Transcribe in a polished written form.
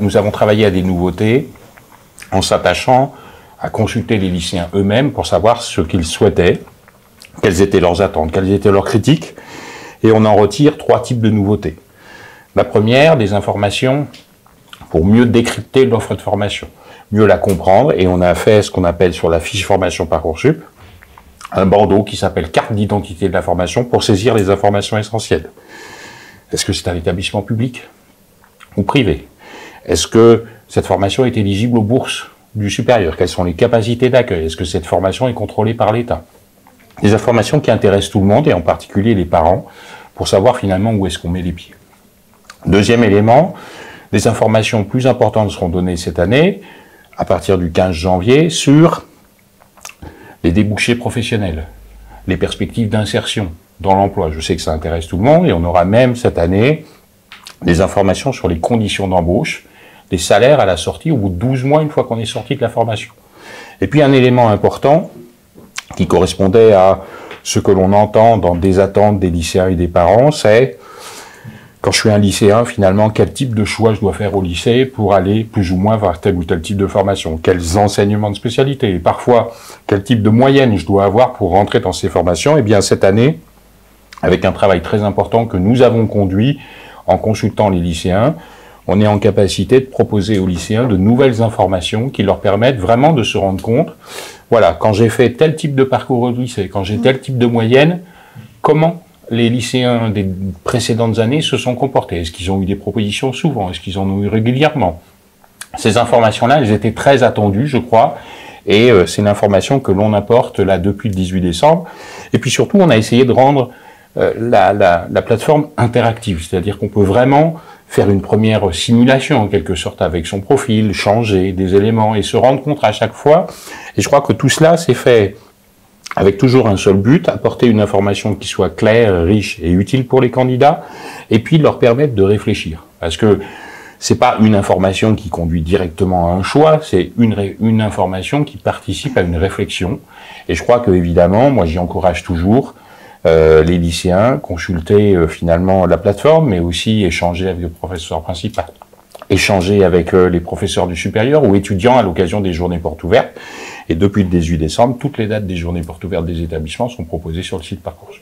nous avons travaillé à des nouveautés en s'attachant à consulter les lycéens eux-mêmes pour savoir ce qu'ils souhaitaient, quelles étaient leurs attentes, quelles étaient leurs critiques, et on en retire 3 types de nouveautés. La première, des informations pour mieux décrypter l'offre de formation, mieux la comprendre, et on a fait ce qu'on appelle sur la fiche formation Parcoursup, un bandeau qui s'appelle carte d'identité de la formation pour saisir les informations essentielles. Est-ce que c'est un établissement public ou privé? Est-ce que cette formation est éligible aux bourses du supérieur? Quelles sont les capacités d'accueil? Est-ce que cette formation est contrôlée par l'État? Des informations qui intéressent tout le monde, et en particulier les parents, pour savoir finalement où est-ce qu'on met les pieds. Deuxième élément, des informations plus importantes seront données cette année, à partir du 15 janvier, sur les débouchés professionnels, les perspectives d'insertion dans l'emploi. Je sais que ça intéresse tout le monde, et on aura même cette année des informations sur les conditions d'embauche, les salaires à la sortie, au bout de 12 mois, une fois qu'on est sorti de la formation. Et puis un élément important, qui correspondait à ce que l'on entend dans des attentes des lycéens et des parents, c'est, quand je suis un lycéen, finalement, quel type de choix je dois faire au lycée pour aller plus ou moins vers tel ou tel type de formation, quels enseignements de spécialité, et parfois, quel type de moyenne je dois avoir pour rentrer dans ces formations. Eh bien, cette année, avec un travail très important que nous avons conduit en consultant les lycéens, on est en capacité de proposer aux lycéens de nouvelles informations qui leur permettent vraiment de se rendre compte, voilà, quand j'ai fait tel type de parcours au lycée, quand j'ai tel type de moyenne, comment les lycéens des précédentes années se sont comportés? Est-ce qu'ils ont eu des propositions souvent? Est-ce qu'ils en ont eu régulièrement? Ces informations-là, elles étaient très attendues, je crois, et c'est l'information que l'on apporte là depuis le 18 décembre. Et puis surtout, on a essayé de rendre la plateforme interactive, c'est-à-dire qu'on peut vraiment faire une première simulation, en quelque sorte, avec son profil, changer des éléments et se rendre compte à chaque fois. Et je crois que tout cela s'est fait avec toujours un seul but, apporter une information qui soit claire, riche et utile pour les candidats, et puis leur permettre de réfléchir. Parce que c'est pas une information qui conduit directement à un choix, c'est une information qui participe à une réflexion. Et je crois que, évidemment, moi j'y encourage toujours les lycéens, consulter finalement la plateforme, mais aussi échanger avec le professeur principal, échanger avec les professeurs du supérieur ou étudiants à l'occasion des journées portes ouvertes. Et depuis le 18 décembre, toutes les dates des journées portes ouvertes des établissements sont proposées sur le site Parcoursup.